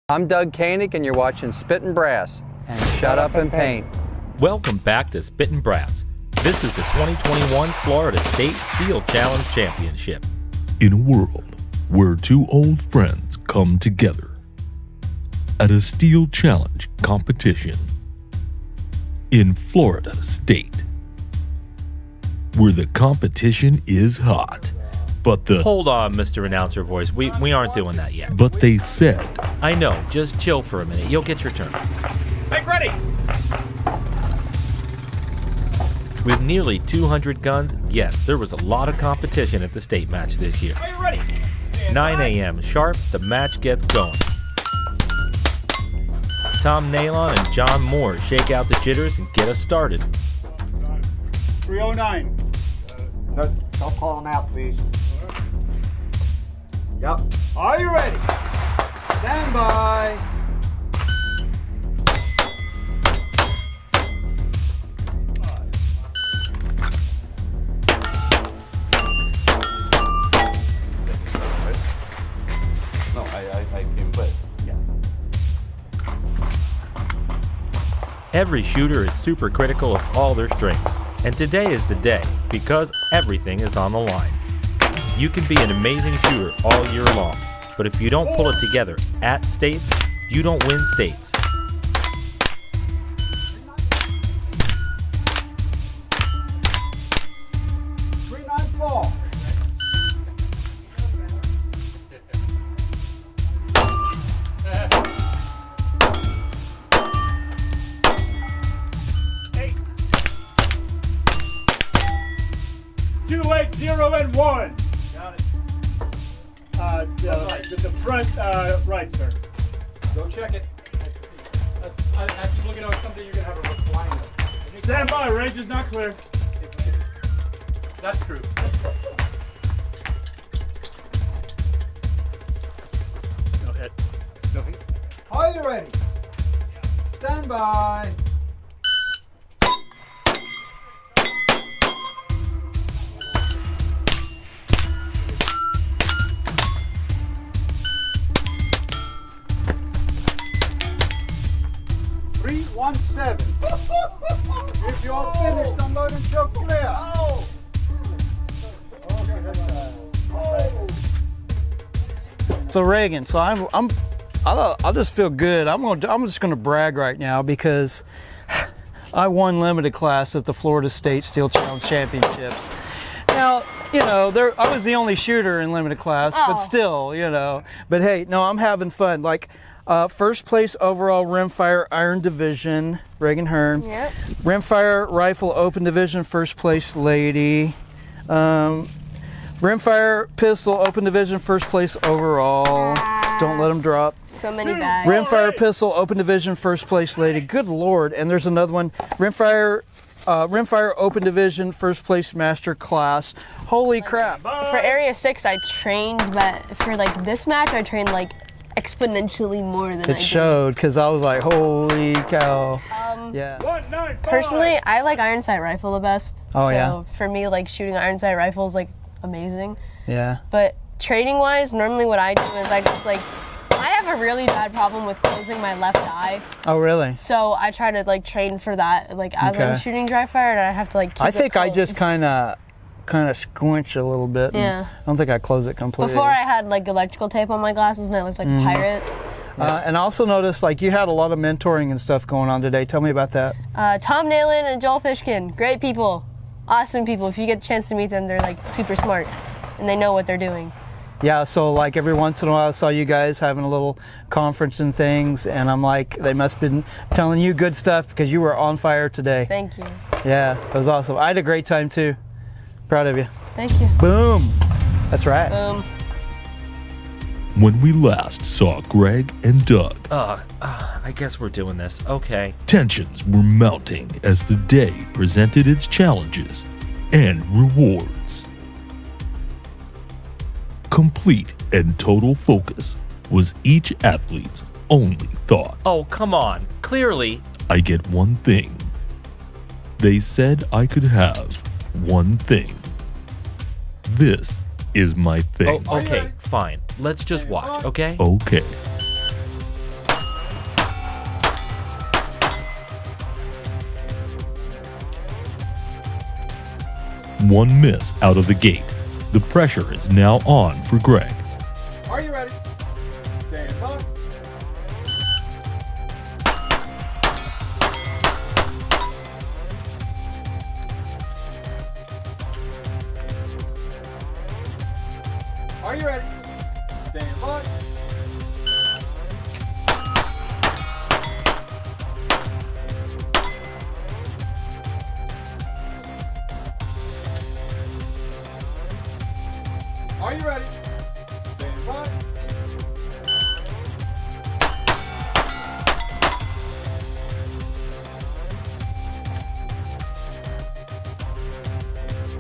I'm Doug Koenig, and you're watching Spittin' Brass and Shut Up and Paint. Welcome back to Spittin' Brass. This is the 2021 Florida State Steel Challenge Championship. In a world where two old friends come together at a Steel Challenge competition in Florida State, where the competition is hot, but Hold on, Mr. Announcer Voice. We aren't doing that yet. But they said, I know. Just chill for a minute. You'll get your turn. Make ready! With nearly 200 guns, yes, there was a lot of competition at the state match this year. Are you ready? 9 a.m. sharp, the match gets going. Tom Nalon and John Moore shake out the jitters and get us started. 309. Don't call him out, please. Yep. Are you ready? Stand by. No, I can quit. Yeah. Every shooter is super critical of all their strengths, and today is the day because everything is on the line. You can be an amazing shooter all year long, but if you don't pull it together at states, you don't win states. Two, 8, 0, and 1. Got it. The front right, sir. Go check it. I keep looking at something you're gonna have a recliner. Stand by. Range is not clear. That's true. No hit. No hit. Are you ready? Stand by. If you're finished, unload and show clear. So Reagan, so I just feel good. I'm just gonna brag right now because I won limited class at the Florida State Steel Challenge Championships. Now, you know, I was the only shooter in limited class, but still, you know. But hey, no, I'm having fun. Like. First place overall rimfire iron division, Reagan Hearn. Yep. Rimfire rifle open division, first place lady. Rimfire pistol open division, first place overall. Don't let them drop. So many bags. Rimfire pistol open division, first place lady. Good Lord. And there's another one. Rimfire open division, first place master class. Holy crap. For Area 6, I trained, but for like this match, I trained like exponentially more than I did. It showed because I was like, holy cow. Yeah. Personally, I like iron sight rifle the best. Oh, so yeah. for me, like shooting iron sight rifle is like amazing. Yeah. But training wise, normally what I do is I just like, I have a really bad problem with closing my left eye. Oh, really? So I try to like train for that, like as I'm shooting dry fire, and I have to like keep I think it I just closed. kind of squinch a little bit. Yeah. I don't think I close it completely. Before I had like electrical tape on my glasses and I looked like a pirate. And I also noticed like you had a lot of mentoring and stuff going on today. Tell me about that. Tom Nalon and Joel Fishkin, great people, awesome people. If you get a chance to meet them, they're like super smart and they know what they're doing. Yeah, so like every once in a while I saw you guys having a little conference and things, and I'm like, they must have been telling you good stuff because you were on fire today. Thank you. Yeah, it was awesome. I had a great time too. Proud of you. Thank you. Boom. That's right. Boom. when we last saw Greg and Doug, I guess we're doing this. Okay. tensions were mounting as the day presented its challenges and rewards. Complete and total focus was each athlete's only thought. Oh, come on. Clearly. I get one thing. They said I could have one thing. This is my thing. Oh, okay, fine. Let's just watch, okay? Okay. one miss out of the gate. The pressure is now on for Greg. Are you ready? Stand by. Are you ready? Stand by. Are you ready? Stand by.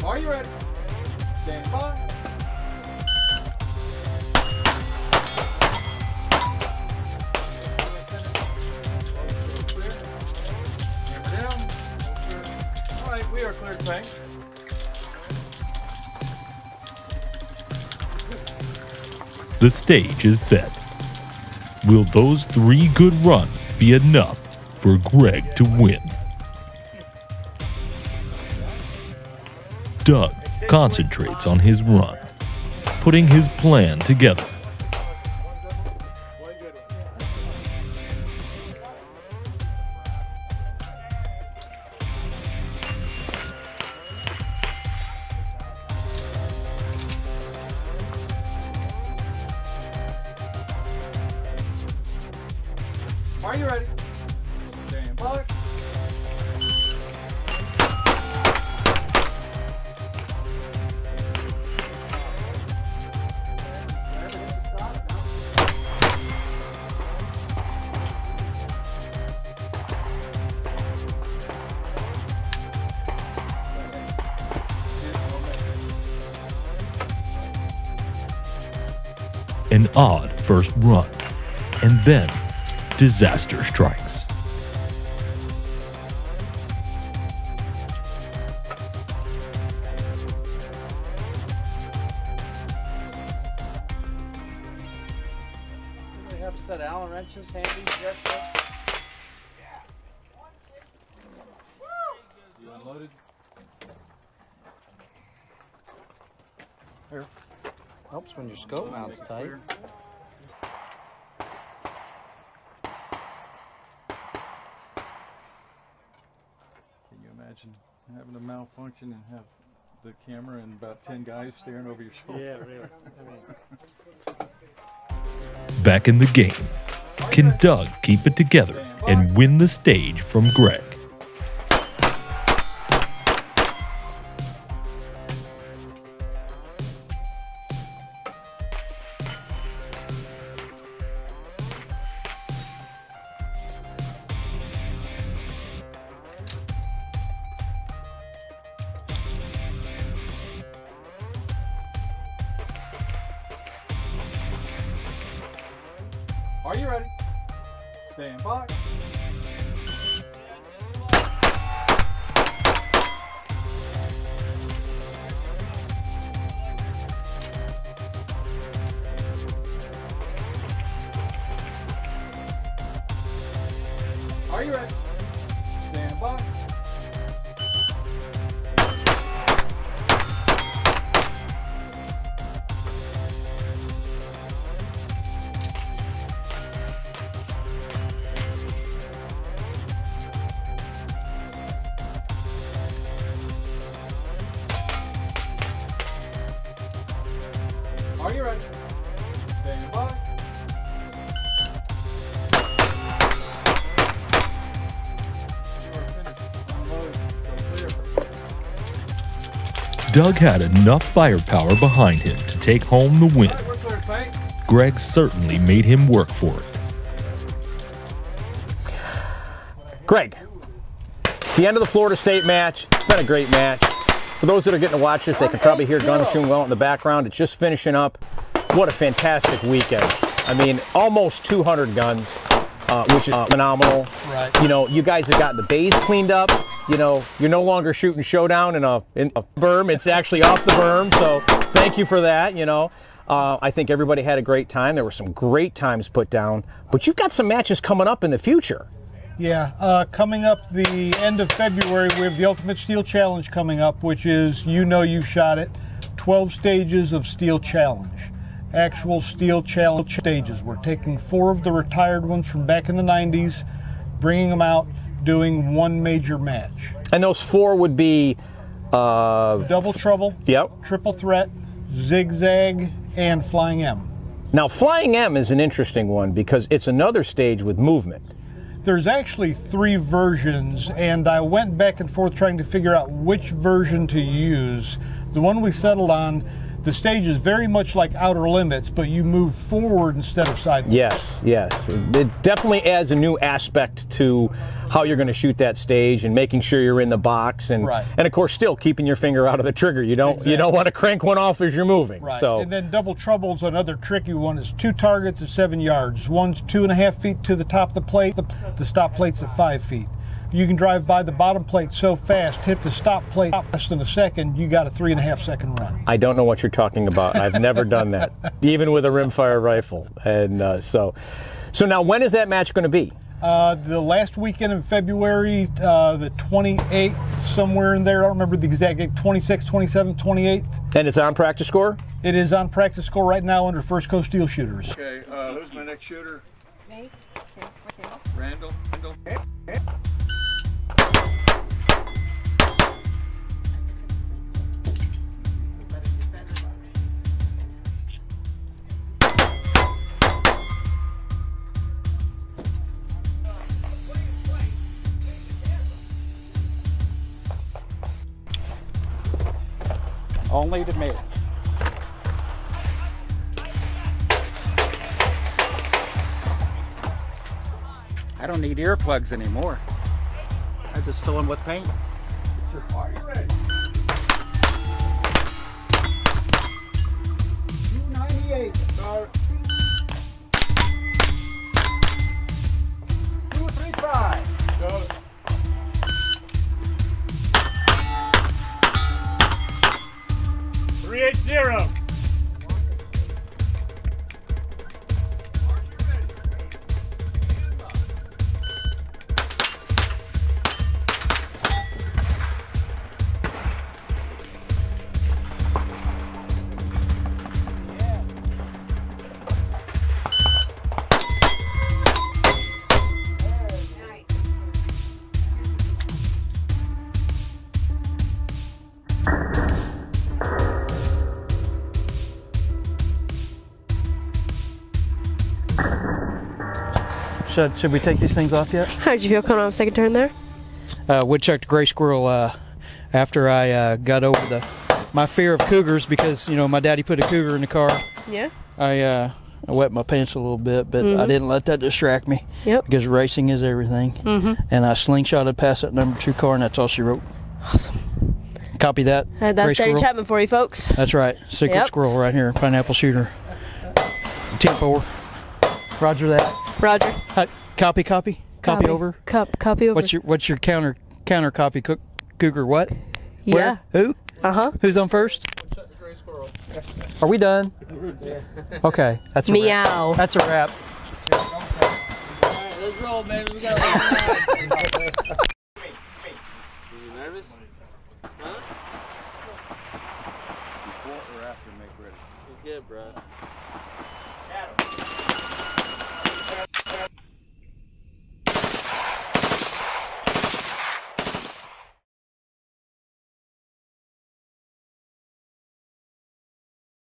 Are you ready? Stand by. Hammer down. All right, we are cleared, thanks. The stage is set. Will those 3 good runs be enough for Greg to win? Doug concentrates on his run, putting his plan together. Are you ready? Stand by. An odd first run, and then disaster strikes. Do we have a set of Allen wrenches handy? Yes, sir. You unloaded? Here. Helps when your scope mount's tight. Can you imagine having a malfunction and have the camera and about 10 guys staring over your shoulder? Yeah, really. Back in the game, can Doug keep it together and win the stage from Greg? Are you ready? Stand by. Are you ready? Stand by. Are you ready? Stand by. You are finished. Unload. Go clear. Doug had enough firepower behind him to take home the win. All right, we're clear, thanks. Greg certainly made him work for it. Greg, it's the end of the Florida State match. It's been a great match. For those that are getting to watch this, they can probably hear guns shooting well in the background. It's just finishing up. What a fantastic weekend. I mean, almost 200 guns, which is phenomenal. Right. You know, you guys have got the bays cleaned up. You know, you're no longer shooting showdown in a berm. It's actually off the berm, so thank you for that, you know. I think everybody had a great time. There were some great times put down, but you've got some matches coming up in the future. Yeah, coming up the end of February, we have the Ultimate Steel Challenge coming up, which is, you know you've shot it, 12 stages of Steel Challenge. Actual Steel Challenge stages. We're taking 4 of the retired ones from back in the 90s, bringing them out, doing one major match. And those 4 would be... Double Trouble, yep. Triple Threat, Zigzag, and Flying M. Now, Flying M is an interesting one because it's another stage with movement. There's actually 3 versions, and I went back and forth trying to figure out which version to use. The one we settled on, the stage is very much like Outer Limits, but you move forward instead of sideways. Yes, yes. It definitely adds a new aspect to how you're going to shoot that stage and making sure you're in the box and and of course still keeping your finger out of the trigger. You don't want to crank one off as you're moving. Right. So and then Double Trouble's another tricky one. Is 2 targets at 7 yards. One's 2.5 feet to the top of the plate. The stop plate's at 5 feet. You can drive by the bottom plate so fast, hit the stop plate less than a second, you got a 3.5 second run. I don't know what you're talking about. I've never done that, even with a rimfire rifle. And so now when is that match going to be? The last weekend in February, the 28th, somewhere in there. I don't remember the exact date, 26th, 27th, 28th. And it's on Practice Score? It is on Practice Score right now under First Coast Steel Shooters. Okay, who's my next shooter? Me. Randall. Only to me. I don't need earplugs anymore. I just fill them with paint. Are you ready? 298. Start. 235. Go. Zero. Should we take these things off yet? How did you feel coming off second turn there? Woodchucked gray squirrel after I got over my fear of cougars because, you know, my daddy put a cougar in the car. Yeah. I wet my pants a little bit, but I didn't let that distract me. Yep. Because racing is everything. And I slingshotted past that number 2 car, and that's all she wrote. Awesome. Copy that. That's Daddy Chapman for you folks. That's right. Secret squirrel right here. Pineapple shooter. 10-4. Roger that. Roger. Copy over. Copy over. What's your counter copy cougar? What? Yeah. Where? Who? Who's on first? Are we done? Meow. Okay. That's a wrap. Alright, let's roll, man. We got a you nervous? Huh? Before or after make ready? It's good, bro.